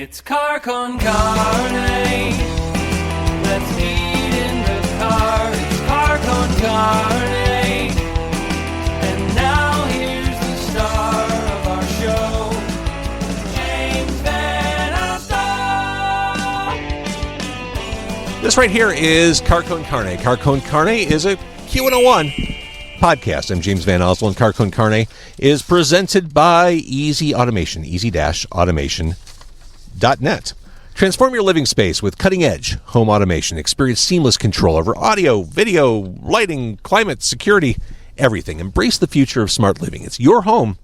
It's car con carne. Let's eat in the car. It's car con carne. And now here's the star of our show, James Van Alstyne. This right here is Car con Carne. Car con Carne is a Q101 podcast. I'm James Van Alstyne. Car con Carne is presented by Easy Automation, easy-automation.net. Transform your living space with cutting-edge home automation. Experience seamless control over audio, video, lighting, climate, security, everything. Embrace the future of smart living. It's your home,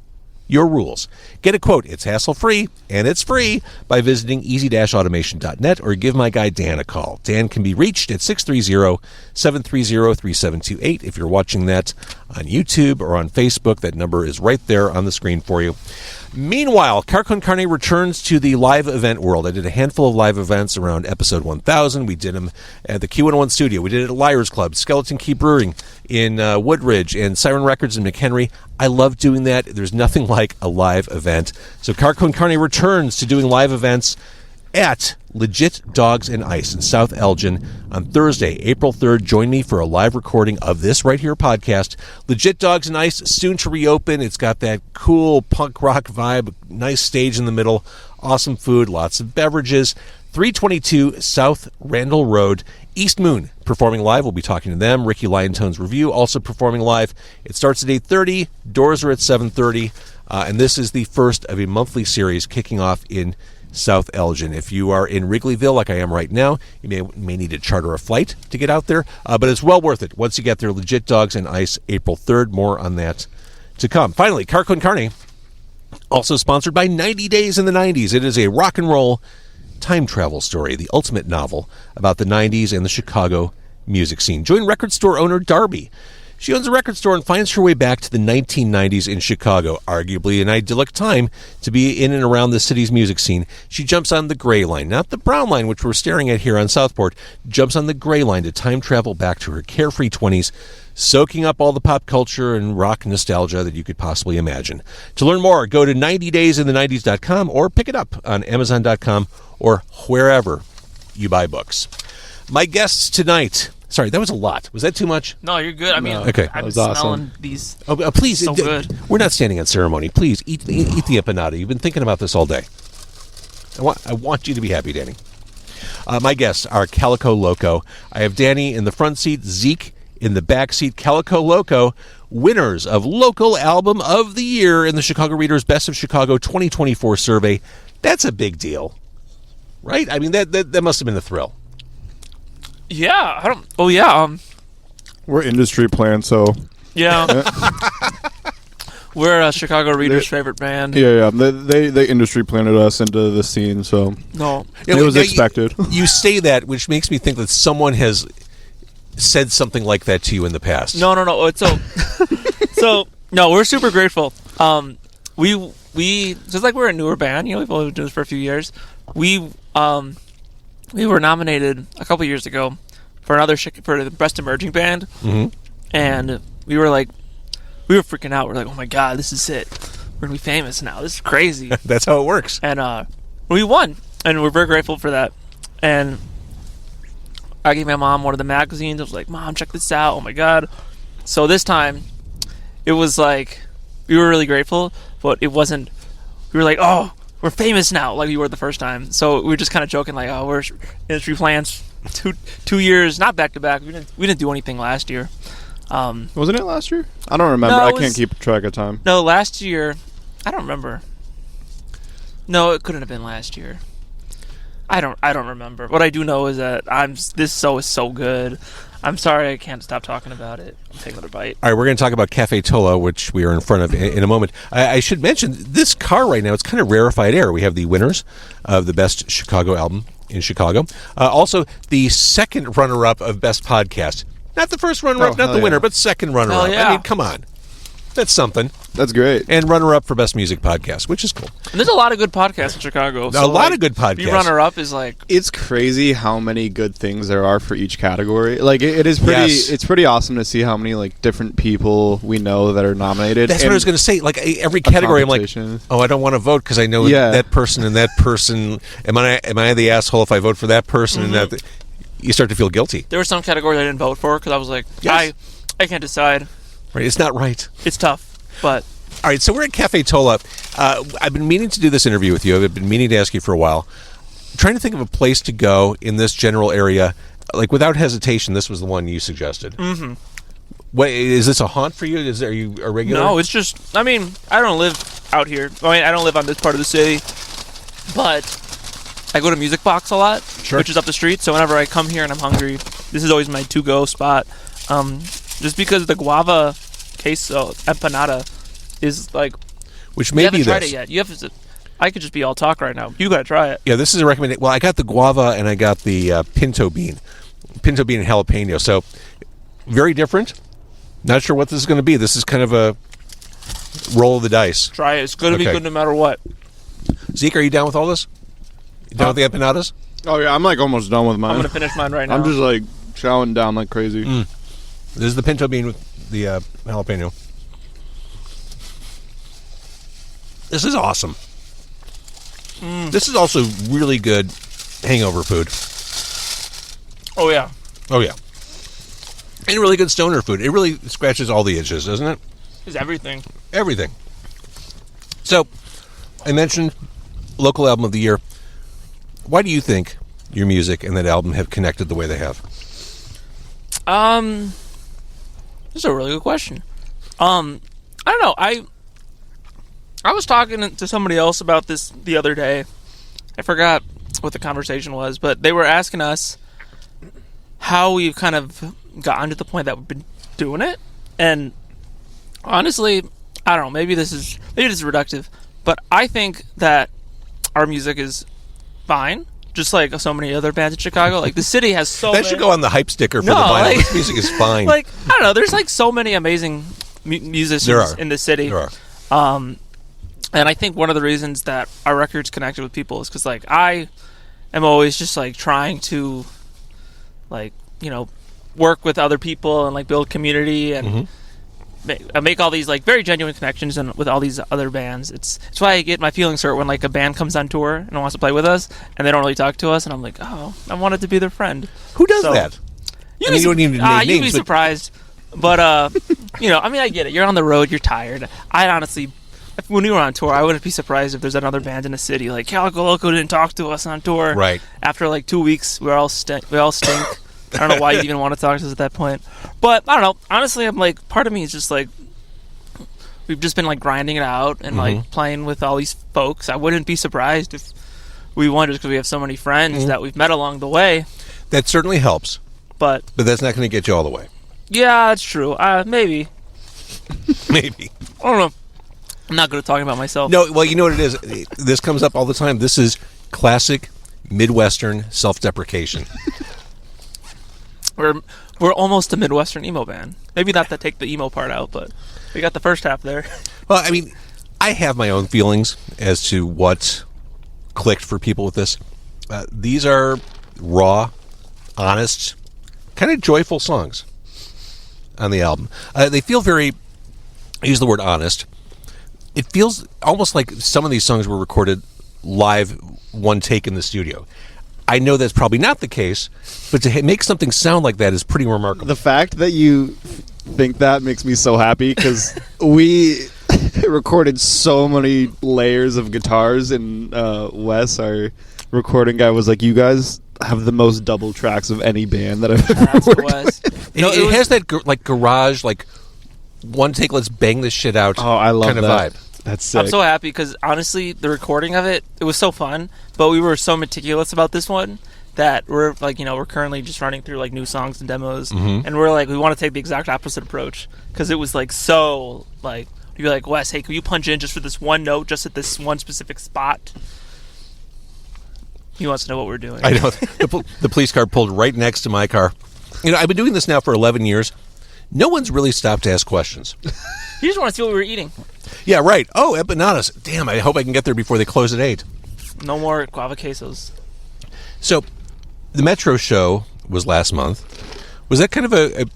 your rules. Get a quote. It's hassle-free, and it's free by visiting easy-automation.net or give my guy Dan a call. Dan can be reached at 630-730-3728. If you're watching that on YouTube or on Facebook, that number is right there on the screen for you. Meanwhile, Car con Carne returns to the live event world. I did a handful of live events around episode 1000. We did them at the Q101 studio. We did it at Liars Club, Skeleton Key Brewing in Woodridge, and Siren Records in McHenry. I love doing that. There's nothing like a live event. So Car con Carne returns to doing live events at Legit Dogs and Ice in South Elgin on Thursday, April 3rd. Join me for a live recording of this right here podcast. Legit Dogs and Ice, soon to reopen. It's got that cool punk rock vibe, nice stage in the middle, awesome food, lots of beverages. 322 South Randall Road, East Moon performing live. We'll be talking to them. Ricky Liontone's Review also performing live. It starts at 8:30. Doors are at 7:30. And this is the first of a monthly series kicking off in South Elgin. If you are in Wrigleyville, like I am right now, you may need to charter a flight to get out there, but it's well worth it. Once you get there, Legit Dogs and Ice, April 3rd. More on that to come. Finally, Car con Carne, also sponsored by 90 Days in the 90s. It is a rock and roll time travel story, the ultimate novel about the 90s and the Chicago music scene. Join record store owner Darby. She owns a record store and finds her way back to the 1990s in Chicago, arguably an idyllic time to be in and around the city's music scene. She jumps on the gray line, not the brown line, which we're staring at here on Southport, jumps on the gray line to time travel back to her carefree 20s, soaking up all the pop culture and rock nostalgia that you could possibly imagine. To learn more, go to 90daysinthe90s.com or pick it up on Amazon.com or wherever you buy books. My guests tonight... Sorry, that was a lot. Was that too much? No, you're good. I mean, okay. I've been awesome. smelling these. Please, so good. We're not standing on ceremony. Please, eat the empanada. You've been thinking about this all day. I want you to be happy, Danny. My guests are CalicoLoco. I have Danny in the front seat, Zeke in the back seat. CalicoLoco, winners of Local Album of the Year in the Chicago Reader's Best of Chicago 2024 survey. That's a big deal, right? I mean, that must have been a thrill. Yeah, I don't. Oh yeah. We're industry planned, so Yeah. We're a Chicago Reader's favorite band. yeah. They industry planted us into the scene, so No. it was expected. You say that, which makes me think that someone has said something like that to you in the past. No. It's so no. We're super grateful. We just like we're a newer band. You know, we've only been doing this for a few years. We were nominated a couple years ago for for the Best Emerging Band, and we were freaking out. We're like, oh my god, this is it. We're gonna be famous now. This is crazy. That's how it works. And we won, and we're very grateful for that. And I gave my mom one of the magazines. I was like, Mom, check this out. Oh my god. So this time, it was like we were really grateful, but it wasn't. We were like, oh, we're famous now, like we were the first time. So we were just kind of joking, like, oh, we're industry plans 2 years, not back to back. We didn't do anything last year. Wasn't it last year? I don't remember. No, I can't keep track of time. No, last year, I don't remember. No, it couldn't have been last year. I don't remember. What I do know is that this show is so good. I'm sorry I can't stop talking about it. I'll take another bite. All right, we're going to talk about Cafe Tola, which we are in front of in a moment. I should mention, this car right now, it's kind of rarefied air. We have the winners of the Best Chicago Album in Chicago. Also, the second runner-up of Best Podcast. Not the first runner-up, not the winner, but second runner-up. Yeah. I mean, come on. That's something. That's great. And runner-up for Best Music Podcast, which is cool. And there's a lot of good podcasts in Chicago. A lot of good podcasts. Be runner-up is like... It's crazy how many good things there are for each category. Like, it is pretty... Yes. It's pretty awesome to see how many, like, different people we know that are nominated. That's what I was going to say. Like, every category, I'm like, competition. oh, I don't want to vote because I know that person and that person. Am I the asshole if I vote for that person and that... You start to feel guilty. There were some categories I didn't vote for because I was like, Yes. I can't decide. Right, it's not right. It's tough, but... All right, so we're at Cafe Tola. I've been meaning to do this interview with you. I've been meaning to ask you for a while. Trying to think of a place to go in this general area. Like, without hesitation, this was the one you suggested. Mm-hmm. What, is this a haunt for you? Are you a regular? No, it's just... I mean, I don't live out here. I mean, I don't live on this part of the city. But I go to Music Box a lot, which is up the street. So whenever I come here and I'm hungry, this is always my to-go spot. Just because the guava queso empanada is like... Which may be this. You haven't tried it yet. You have to... I could just be all talk right now. You got to try it. Yeah, this is a recommendation. Well, I got the guava and I got the pinto bean and jalapeno. So very different. Not sure what this is going to be. This is kind of a roll of the dice. Try it. It's going to be good no matter what. Zeke, are you down with all this? You down with the empanadas? Oh, yeah, I'm, like, almost done with mine. I'm going to finish mine right now. I'm just, like, chowing down like crazy. This is the pinto bean with the jalapeno. This is awesome. This is also really good hangover food. Oh, yeah. Oh, yeah. And really good stoner food. It really scratches all the itches, doesn't it? It's everything. Everything. So, I mentioned local album of the year. Why do you think your music and that album have connected the way they have? This is a really good question. I don't know. I was talking to somebody else about this the other day. I forgot what the conversation was, but they were asking us how we've kind of gotten to the point that we've been doing it. And honestly, I don't know. Maybe this is reductive, but I think that our music is fine, just like so many other bands in Chicago. Like the city has so that many... should go on the hype sticker for the vinyl. like- This music is fine. Like, I don't know. There's like so many amazing musicians in the city. There are. And I think one of the reasons that our record's connected with people is because, like, I am always just, like, trying to, like, you know, work with other people and, like, build community and make all these, like, very genuine connections and with all these other bands. It's why I get my feelings hurt when, like, a band comes on tour and wants to play with us and they don't really talk to us. And I'm like, oh, I wanted to be their friend. Who does that? You I mean, you don't even name you'd names, be but- surprised. But, you know, I mean, I get it. You're on the road. You're tired. I honestly... When we were on tour, I wouldn't be surprised if there's another band in the city. Like, CalicoLoco didn't talk to us on tour. Right. After, like, 2 weeks, we all stink. I don't know why you'd even want to talk to us at that point. But, I don't know. Honestly, I'm like, part of me is just like, we've just been, like, grinding it out and, like, playing with all these folks. I wouldn't be surprised if we won just because we have so many friends that we've met along the way. That certainly helps. But that's not going to get you all the way. Yeah, it's true. Maybe. Maybe. I don't know. I'm not good at talking about myself. No, well, you know what it is? This comes up all the time. This is classic Midwestern self-deprecation. We're almost a Midwestern emo band. Maybe not to take the emo part out, but we got the first half there. Well, I mean, I have my own feelings as to what clicked for people with this. These are raw, honest, kind of joyful songs on the album. They feel very, I use the word honest. It feels almost like some of these songs were recorded live, one take in the studio. I know that's probably not the case, but to make something sound like that is pretty remarkable. The fact that you think that makes me so happy because we recorded so many layers of guitars, and Wes, our recording guy, was like, you guys have the most double tracks of any band that I've ever worked with. It has that garage, like, one take, let's bang this shit out I love kind of that. vibe. That's sick. I'm so happy because, honestly, the recording of it was so fun, but we were so meticulous about this one that we're, like, you know, we're currently just running through, like, new songs and demos, and we're like, we want to take the exact opposite approach because it was, like, so, like, you'd be like, Wes, hey, can you punch in just for this one note, just at this one specific spot? He wants to know what we're doing. I know. The police car pulled right next to my car. You know, I've been doing this now for 11 years. No one's really stopped to ask questions. You just want to see what we were eating. Yeah, right. Oh, empanadas. Damn, I hope I can get there before they close at 8. No more guava quesos. So, the Metro show was last month. Was that kind of a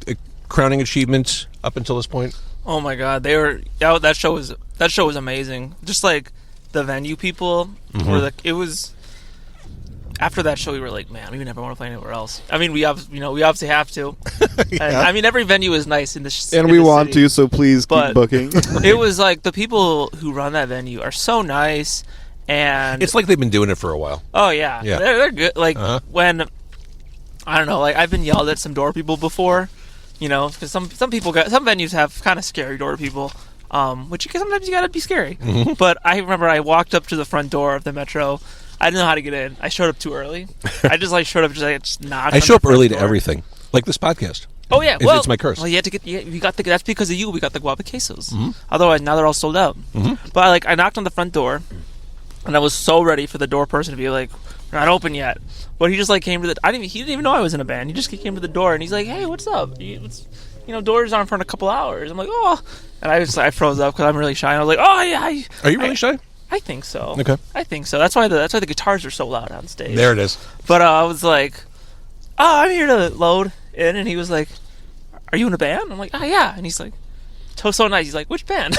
crowning achievement up until this point? Oh my god, that show was amazing. Just like the venue people were like, it was. After that show, we were like, man, we never want to play anywhere else. I mean, we obviously have to. Yeah. And, I mean, every venue is nice in this. And in we the want city. to, so please But- keep booking. It was like the people who run that venue are so nice, and It's like they've been doing it for a while. oh yeah, Yeah. they're good. Like Uh-huh. when I don't know, like I've been yelled at some door people before, because some venues have kind of scary door people, which sometimes you gotta be scary. Mm-hmm. But I remember I walked up to the front door of the Metro. I didn't know how to get in. I showed up too early. I just showed up, just knocked. I on show the up front early to door. everything, like this podcast. Oh yeah, It's- it's my curse. Well, you had to get. We got that's because of you. We got the guava quesos. Otherwise, now they're all sold out. But I knocked on the front door, and I was so ready for the door person to be like, "We're not open yet." But he just came to the. He didn't even know I was in a band. He just came to the door, and he's like, "Hey, what's up? Doors aren't for a couple hours." I'm like, "Oh," and I froze up because I'm really shy. And I was like, "Oh yeah." Are you really shy? I think so. Okay. I think so. That's why the guitars are so loud on stage. There it is. But I was like, "Oh, I'm here to load in," and he was like, "Are you in a band?" I'm like, "Oh yeah," and he's like, so nice. He's like, "Which band?"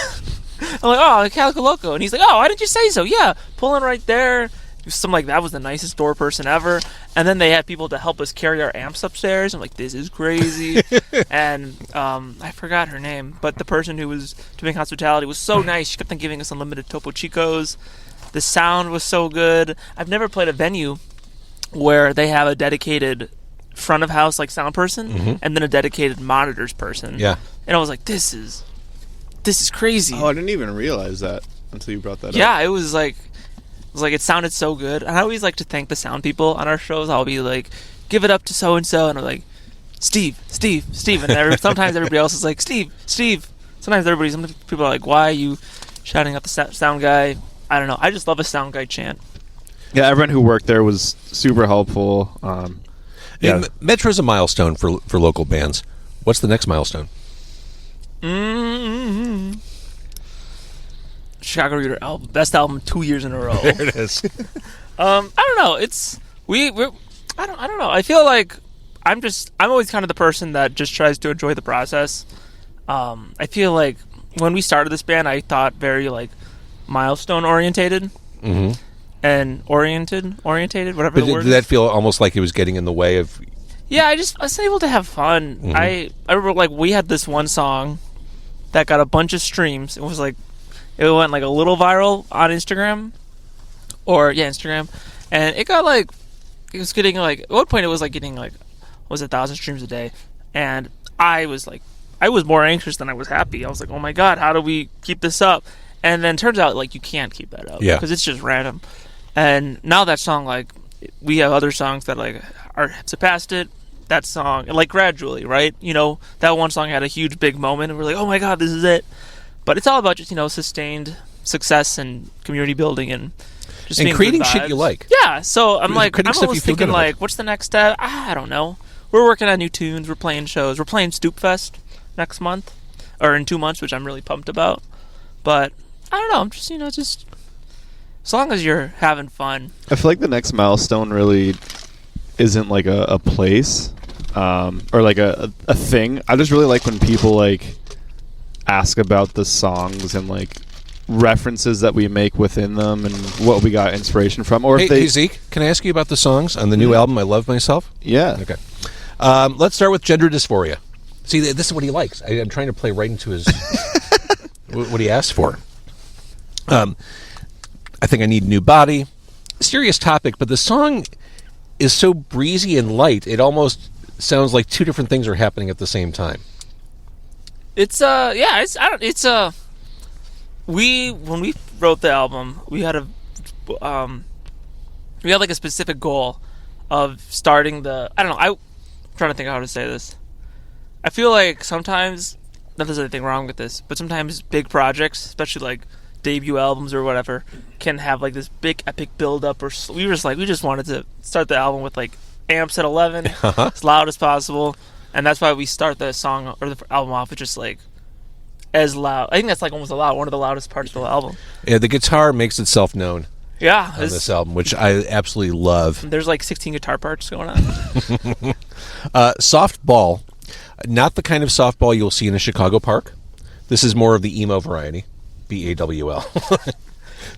I'm like, "Oh, CalicoLoco," and he's like, "Oh, why didn't you say so?" Yeah, pulling right there. That was the nicest door person ever. And then they had people to help us carry our amps upstairs. I'm like, this is crazy. And I forgot her name, but the person who was doing hospitality was so nice. She kept on giving us unlimited Topo Chicos. The sound was so good. I've never played a venue where they have a dedicated front of house sound person and then a dedicated monitors person. Yeah. And I was like, this is crazy. Oh, I didn't even realize that until you brought that up. Yeah, it was like it sounded so good. And I always like to thank the sound people on our shows. I'll be like, give it up to so and so, and I'm like, Steve, and sometimes everybody else is like, Steve. Sometimes people are like, why are you shouting out the sound guy? I don't know. I just love a sound guy chant. Yeah, everyone who worked there was super helpful. Yeah. And Metro's a milestone for local bands. What's the next milestone? Mm-hmm. Chicago Reader album, best album 2 years in a row. There it is. I don't know. I don't know. I feel like I'm always kind of the person that just tries to enjoy the process. I feel like when we started this band, I thought very milestone orientated. Mm-hmm. And oriented, whatever But the word did that feel almost like it was getting in the way of? Yeah, I was able to have fun. Mm-hmm. I remember we had this one song that got a bunch of streams. It was it went a little viral on Instagram, Instagram, and it got it was getting at one point it was getting 1,000 streams a day, and I was more anxious than I was happy. I was like, oh my god, how do we keep this up? And then turns out you can't keep that up because it's just random. And now that song we have other songs that are surpassed it. That song gradually, right? That one song had a huge big moment, and we're like, oh my god, this is it. But it's all about just sustained success and community building and just being creating good shit you vibes. like. Yeah, so I'm Creating stuff you almost feel good thinking about. what's the next step? I don't know. We're working on new tunes. We're playing shows. We're playing Stoopfest next month or in 2 months, which I'm really pumped about. But I don't know. I'm just just as long as you're having fun. I feel like the next milestone really isn't a place or a thing. I just really like when people ask about the songs and references that we make within them and what we got inspiration from. Or if Hey, Zeke, can I ask you about the songs on the new album, I Love Myself? Yeah. Okay. Let's start with Gender Dysphoria. See, this is what he likes. I'm trying to play right into his what he asked for. I think I need a new body. Serious topic, but the song is so breezy and light, it almost sounds like two different things are happening at the same time. It's when we wrote the album, we had a specific goal of starting the I'm trying to think of how to say this. I feel like sometimes, not that there's anything wrong with this, but sometimes big projects, especially debut albums or whatever, can have this big epic build up. Or we just wanted to start the album with amps at 11, as loud as possible, and that's why we start the song or the album off with just as loud. I think that's like almost one of the loudest parts of the album. Yeah, the guitar makes itself known Yeah, on this album, which I absolutely love. there's like 16 guitar parts going on. Softball, not the kind of softball you'll see in a Chicago park. This is more of the emo variety. BAWL.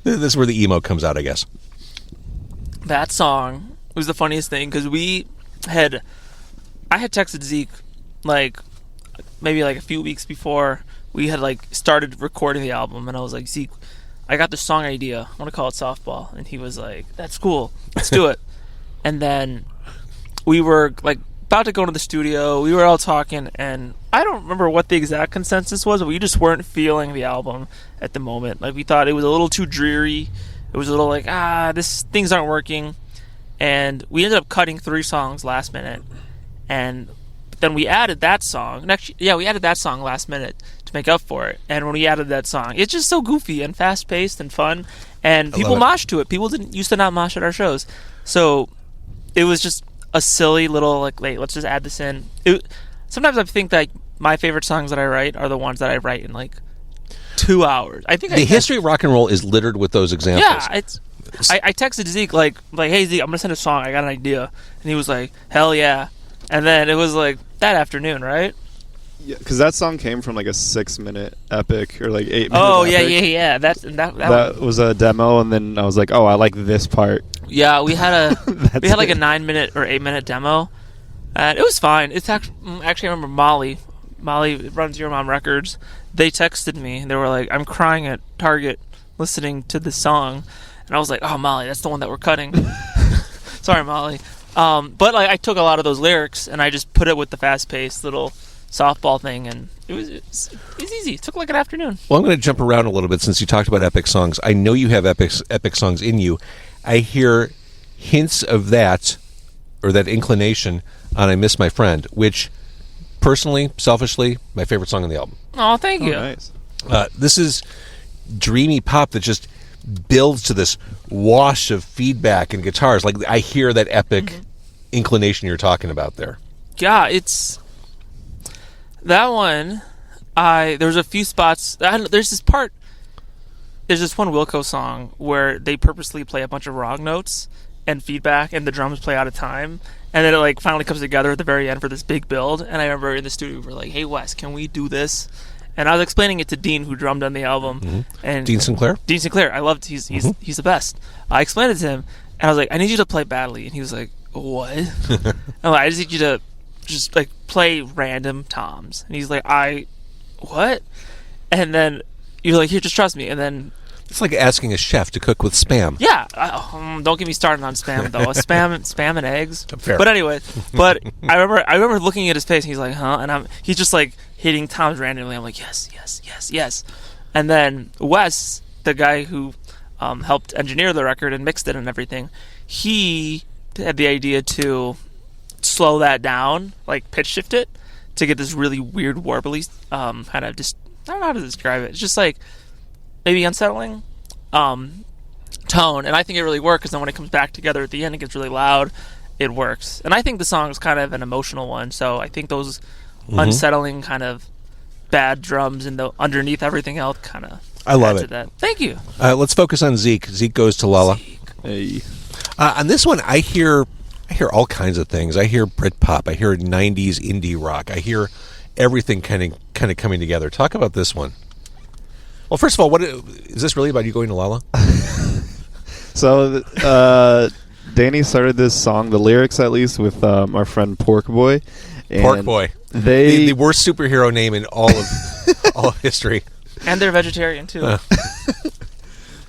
This is where the emo comes out, I guess. That song was the funniest thing because I had texted Zeke like maybe like a few weeks before we had like started recording the album, and I was like, Zeke, I got this song idea. I want to call it Softball. And he was like, that's cool. Let's do it. And then we were like about to go into the studio. We were all talking, and I don't remember what the exact consensus was, but we just weren't feeling the album at the moment. Like, we thought it was a little too dreary. It was a little like, things aren't working. And we ended up cutting 3 songs last minute. And then we added that song. We added that song last minute to make up for it. And when we added that song, it's just so goofy and fast-paced and fun. And people moshed to it. People used to not mosh at our shows. So it was just a silly little, like, wait, let's just add this in. Sometimes I think that my favorite songs that I write are the ones that I write in, like, 2 hours. I think the history of rock and roll is littered with those examples. Yeah, I texted Zeke, like, hey, Zeke, I'm going to send a song. I got an idea. And he was like, hell yeah. And then it was, like, that afternoon, right? Yeah, because that song came from like a 6-minute epic or like 8-minute. Oh, epic. yeah. That was a demo, and then I was like, oh, I like this part. Yeah, we had like a it. 9-minute or 8-minute demo, and it was fine. It's actually I remember Molly runs Your Mom Records. They texted me and they were like, I'm crying at Target listening to this song, and I was like, oh, Molly, that's the one that we're cutting. Sorry, Molly. But like, I took a lot of those lyrics and I just put it with the fast-paced little softball thing, and it was easy. It took like an afternoon. Well, I'm going to jump around a little bit since you talked about epic songs. I know you have epic songs in you. I hear hints of that, or that inclination, on I Miss My Friend, which, personally, selfishly, my favorite song on the album. Oh, thank you. Nice. This is dreamy pop that just builds to this wash of feedback and guitars. Like, I hear that epic inclination you're talking about there. Yeah, it's that one. There's a few spots. There's this part. There's this one Wilco song where they purposely play a bunch of wrong notes and feedback, and the drums play out of time, and then it like finally comes together at the very end for this big build. And I remember in the studio we were like, "Hey Wes, can we do this?" And I was explaining it to Dean, who drummed on the album. And Dean Sinclair? Dean Sinclair. I loved. He's the best. I explained it to him, and I was like, "I need you to play badly," and he was like, "What?" I'm like, "I just need you to just like play random toms," and he's like, what?" And then you're like, "Here, just trust me." And then It's like asking a chef to cook with Spam. yeah, don't get me started on Spam though. Spam and eggs. Fair. But anyway, I remember looking at his face, and he's like, "Huh?" And he's just like hitting toms randomly. I'm like, yes. And then Wes, the guy who helped engineer the record and mixed it and everything, he had the idea to slow that down, like pitch shift it, to get this really weird warbly kind of just, I don't know how to describe it. It's just like maybe unsettling tone, and I think it really worked because then when it comes back together at the end, it gets really loud. It works, and I think the song is kind of an emotional one. So I think those unsettling kind of bad drums and the underneath everything else kind of I love add to it. that. Thank you. Let's focus on Zeke. Zeke Goes to Lala. Hey. On this one, I hear all kinds of things. I hear Britpop. I hear 90s indie rock. I hear everything kind of coming together. Talk about this one. Well, first of all, what is this really about? You going to Lala? So, Danny started this song, the lyrics at least, with our friend Pork Boy. And Pork Boy. They the worst superhero name in all of history. And they're vegetarian too.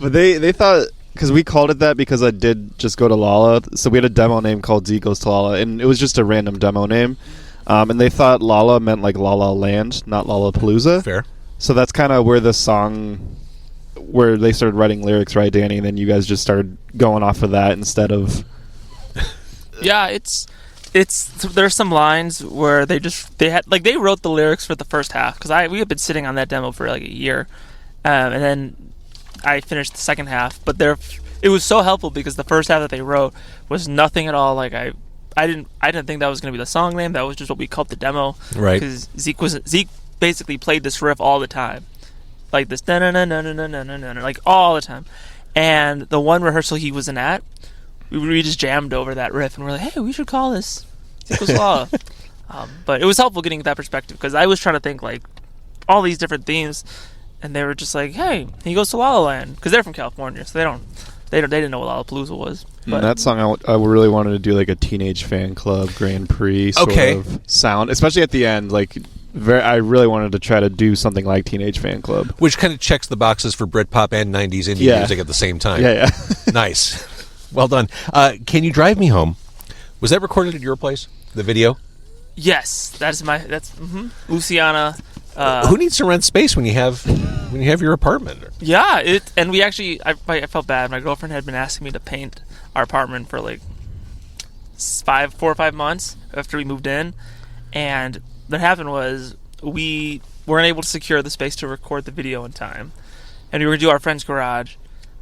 But they thought, because we called it that because I did just go to Lala, so we had a demo name called Zeke Goes to Lala, and it was just a random demo name. And they thought Lala meant like La La Land, not Lollapalooza. Fair. So that's kind of where the song, where they started writing lyrics, right, Danny? And then you guys just started going off of that instead of... Yeah, it's there's some lines where they wrote the lyrics for the first half because we had been sitting on that demo for like a year, and then I finished the second half. But it was so helpful because the first half that they wrote was nothing at all like I didn't think that was going to be the song name. That was just what we called the demo. Right. Because Zeke basically played this riff all the time, like this na na na na na na na na, like all the time. And the one rehearsal he wasn't at, we just jammed over that riff, and we're like, hey, we should call this CalicoLoco. But it was helpful getting that perspective, because I was trying to think like all these different themes, and they were just like, hey, he goes to La La Land, because they're from California, so they didn't know what Lollapalooza was. But that song, I really wanted to do like a Teenage Fan Club Grand Prix sort of sound, especially at the end. Like, I really wanted to try to do something like Teenage Fan Club, Which kind of checks the boxes for Britpop and 90s indie music at the same time. Yeah. Nice. Well done. Can You Drive Me Home? Was that recorded at your place? The video? yes, that's Luciana. Who needs to rent space when you have your apartment? Yeah, and we actually, I felt bad. My girlfriend had been asking me to paint our apartment for like 4 or 5 months after we moved in, and what happened was we weren't able to secure the space to record the video in time, and we were going to do our friend's garage,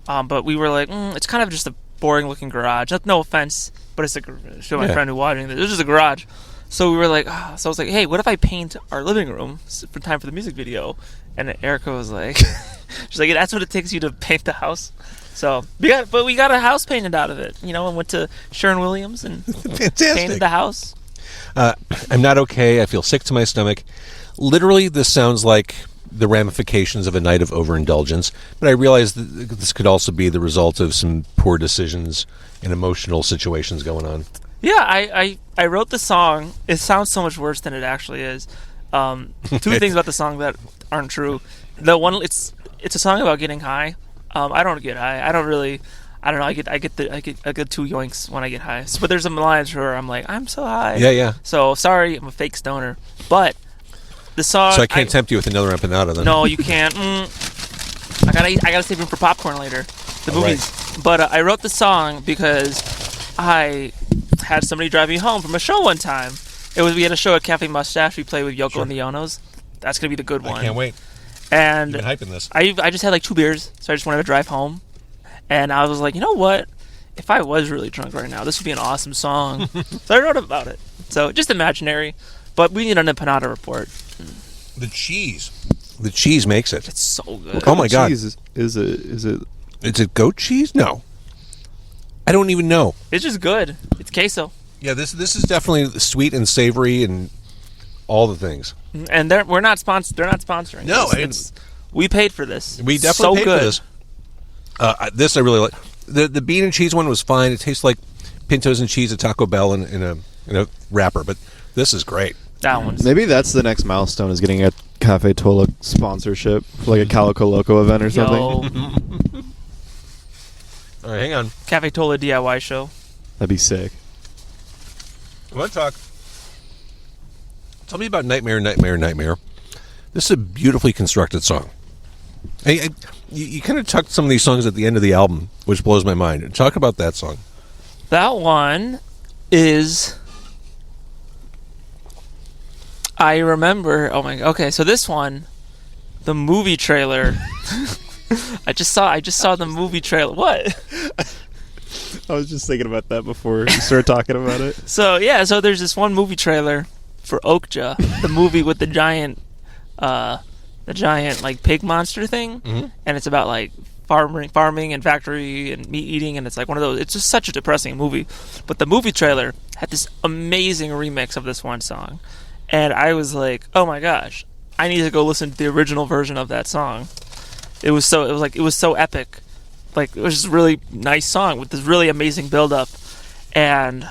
but we were like, it's kind of just a boring looking garage. No offense, but it's show my friend who watching this. It was just a garage. So we were like, so I was like, hey, what if I paint our living room for time for the music video? And Erica was like, she's like, that's what it takes you to paint the house. So we got a house painted out of it, and went to Sherwin-Williams and painted the house. I'm not okay. I feel sick to my stomach. Literally, this sounds like the ramifications of a night of overindulgence, but I realize that this could also be the result of some poor decisions and emotional situations going on. Yeah, I wrote the song. It sounds so much worse than it actually is. Two things about the song that aren't true. The one, it's a song about getting high. I don't get high. I don't know. I get 2 yoinks when I get high. But there's some lines where I'm like, I'm so high. Yeah. So sorry, I'm a fake stoner. But the song. So I can't tempt you with another empanada then. No, you can't. I gotta save room for popcorn later. The movies. Right. But I wrote the song because I had somebody drive me home from a show one time. We had a show at Cafe Mustache. We played with Yoko and the Onos. That's gonna be the good one. I can't wait. And you've been hyping this. I just had like 2 beers, so I just wanted to drive home. And I was like, you know what? If I was really drunk right now, this would be an awesome song. So I wrote about it. So just imaginary, but we need an empanada report. The cheese makes it. It's so good. Oh my god! Cheese is it? Is it goat cheese? No, I don't even know. It's just good. It's queso. Yeah, this is definitely sweet and savory and all the things. And we're not sponsored. They're not sponsoring. No, we paid for this. We definitely paid for this. This I really like. The bean and cheese one was fine. It tastes like Pintos and cheese at Taco Bell in a wrapper, but this is great. That one's Maybe that's the next milestone, is getting a Cafe Tola sponsorship, like a CalicoLoco event or something. All right, hang on. Cafe Tola DIY show. That'd be sick. I want to talk. Tell me about Nightmare, Nightmare, Nightmare. This is a beautifully constructed song. You kind of tucked some of these songs at the end of the album, which blows my mind. Talk about that song. That one is... I remember... Oh my... Okay, so this one, the movie trailer... I just saw the movie trailer. What? I was just thinking about that before you started talking about it. So there's this one movie trailer for Okja, the movie with the giant like pig monster thing, and it's about like farming and factory and meat eating, and it's like one of those. It's just such a depressing movie, but the movie trailer had this amazing remix of this one song, and I was like, oh my gosh, I need to go listen to the original version of that song. It was so epic. Like, it was just a really nice song with this really amazing build-up. And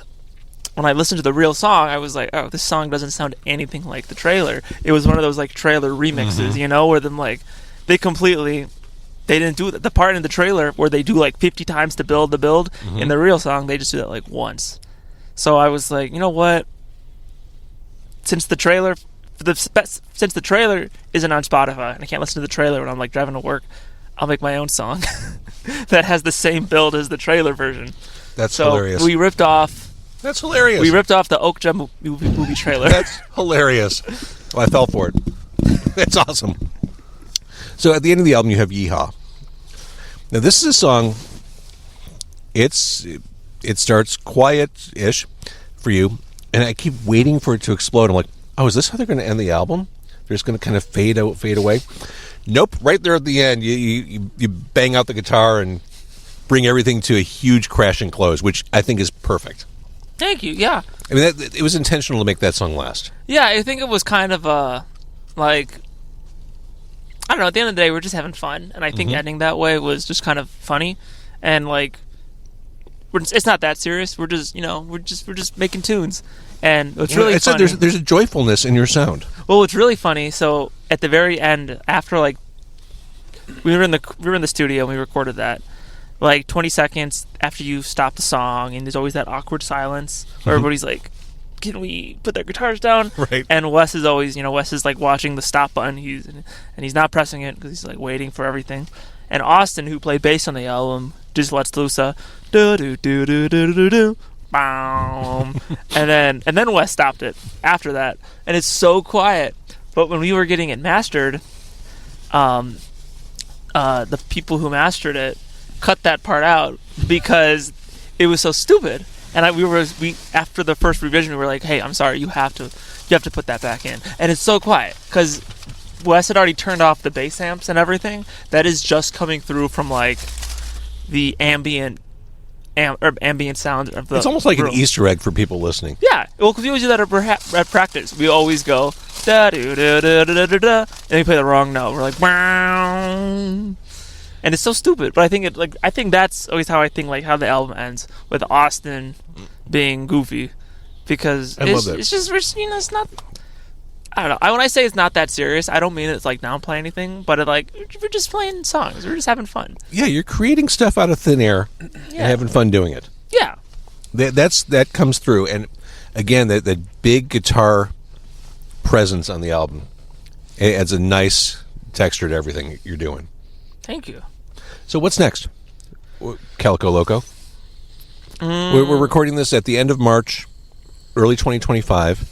when I listened to the real song, I was like, oh, this song doesn't sound anything like the trailer. It was one of those, like, trailer remixes, where them, like, they didn't do the part in the trailer where they do, like, 50 times to build the build. In the real song, they just do that, like, once. So I was like, you know what? Since the trailer isn't on Spotify, and I can't listen to the trailer when I'm, like, driving to work, I'll make my own song that has the same build as the trailer version. That's hilarious. We ripped off... That's hilarious. We ripped off the Okja movie trailer. That's hilarious. Well, I fell for it. That's awesome. So at the end of the album, you have Yeehaw. Now, this is a song... It starts quiet-ish for you, and I keep waiting for it to explode. I'm like, oh, is this how they're going to end the album? They're just going to kind of fade away. Nope, right there at the end, you bang out the guitar and bring everything to a huge crashing close, which I think is perfect. Thank you. Yeah. I mean, it was intentional to make that song last. Yeah, I think it was kind of like, I don't know. At the end of the day, we're just having fun, and I think ending that way was just kind of funny, and like, it's not that serious. We're just we're just making tunes, and it's really funny. There's a joyfulness in your sound. Well, it's really funny. So at the very end, after like we were in the studio and we recorded that, like 20 seconds after you stop the song, and there's always that awkward silence where everybody's like, "Can we put their guitars down?" Right. And Wes is always, Wes is like watching the stop button. He's not pressing it because he's like waiting for everything. And Austin, who played bass on the album, just lets loose a do do do do do do do. And then Wes stopped it after that, and it's so quiet. But when we were getting it mastered, the people who mastered it cut that part out because it was so stupid. And we after the first revision, we were like, "Hey, I'm sorry, you have to put that back in." And it's so quiet because Wes had already turned off the bass amps and everything. That is just coming through from like the ambient sound of the. It's almost like room. an Easter egg for people listening. Yeah, well, because we always do that at practice. We always go da do da da da da da, and we play the wrong note. We're like, wow. And it's so stupid, but I think that's always how I think like how the album ends with Austin being goofy, because it's just it's not. I don't know. When I say it's not that serious, I don't mean it's like downplay anything, but we're just playing songs. We're just having fun. Yeah, you're creating stuff out of thin air and having fun doing it. Yeah, that comes through, and again, that big guitar presence on the album, it adds a nice texture to everything you're doing. Thank you. So what's next? CalicoLoco. We're recording this at the end of March, early 2025.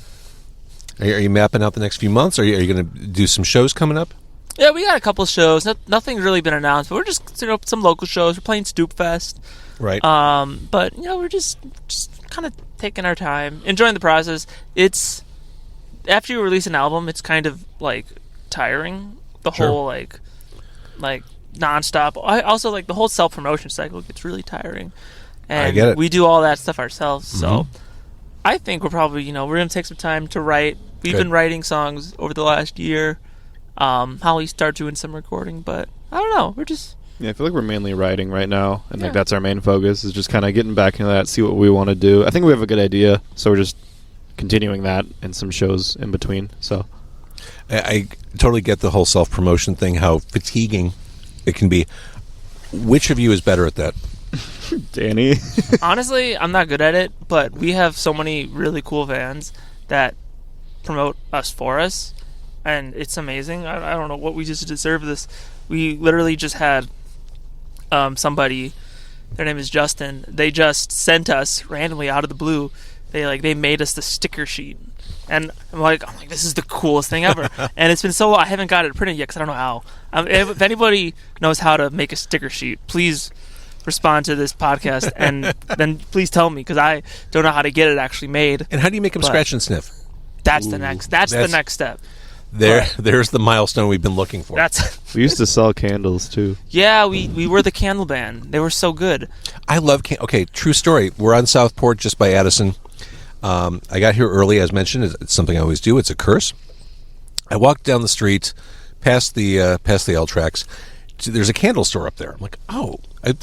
Are you mapping out the next few months? Are you going to do some shows coming up? Yeah, we got a couple shows. Nothing's really been announced, but we're just some local shows. We're playing Stoop Fest. Right. But we're just kind of taking our time, enjoying the process. It's after you release an album, it's kind of like tiring. The whole like nonstop. I also like the whole self-promotion cycle gets really tiring, and I get it. we do all that stuff ourselves. So I think we're probably we're gonna take some time to write. We've been writing songs over the last year. Holly started doing some recording, but I don't know. We're just I feel like we're mainly writing right now, and like that's our main focus is just kind of getting back into that, see what we want to do. I think we have a good idea, so we're just continuing that and some shows in between. So I totally get the whole self-promotion thing, how fatiguing it can be. Which of you is better at that? Danny. Honestly, I'm not good at it, but we have so many really cool fans that promote us for us, and it's amazing. I don't know what we just deserve this. We literally just had somebody, their name is Justin, they just sent us randomly out of the blue, they made us the sticker sheet. And I'm like, this is the coolest thing ever. And it's been so long. I haven't got it printed yet because I don't know how. If anybody knows how to make a sticker sheet, please respond to this podcast and then please tell me, because I don't know how to get it actually made. And how do you make them scratch and sniff? That's the next step. There's the milestone we've been looking for. We used to sell candles too. Yeah, we were the candle band. They were so good. I love okay, true story. We're on Southport just by Addison. I got here early, as mentioned. It's something I always do. It's a curse. I walked down the street, past the L tracks. There's a candle store up there. I'm like,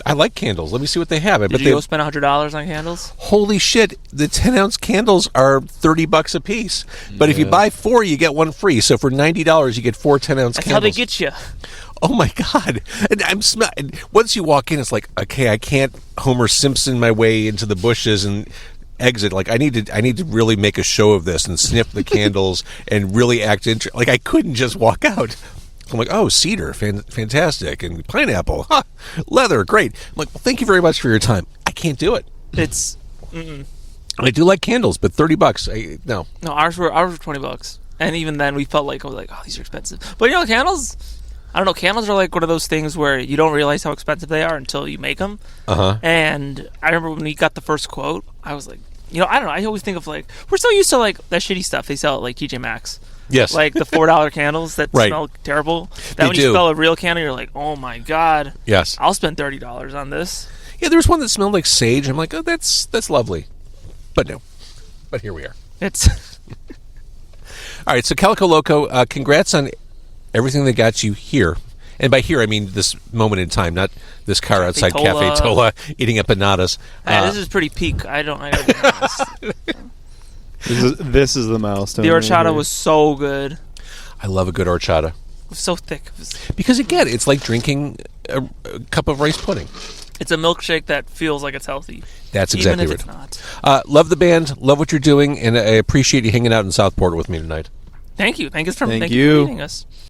I like candles. Let me see what they have. Did you go spend $100 on candles? Holy shit! The 10-ounce candles are $30 a piece. But if you buy 4, you get 1 free. So for $90, you get 4 10-ounce candles. That's how they get you. Oh my god! And once you walk in, it's like, okay, I can't Homer Simpson my way into the bushes and exit. Like I need to really make a show of this and sniff the candles and really act like I couldn't just walk out. I'm like, cedar, fantastic, and pineapple, leather, great. I'm like, well, thank you very much for your time. I can't do it. It's I do like candles, but $30, no, ours were $20, and even then we felt like these are expensive. But candles, I don't know. Candles are like one of those things where you don't realize how expensive they are until you make them. And I remember when we got the first quote, I was like, I don't know. I always think of we're so used to that shitty stuff they sell at TJ Maxx, Yes. Like the $4 candles that Right. smell terrible. That They when you do. smell a real candle, you're like, oh my God. Yes. I'll spend $30 on this. Yeah, there was one that smelled like sage. I'm like, oh, that's lovely. But no. But here we are. It's All right, so CalicoLoco, congrats on everything that got you here. And by here, I mean this moment in time, not this car outside Tola. Cafe Tola eating empanadas. this is pretty peak. I gotta be honest. This is the milestone. The right horchata here. was so good. It I love a good horchata. was so thick. Because, again, it's like drinking a cup of rice pudding. It's a milkshake that feels like it's healthy. That's even exactly if right. it's not. Love the band, love what you're doing, and I appreciate you hanging out in Southport with me tonight. Thank you. Thank you for Thank thank you you. for meeting us.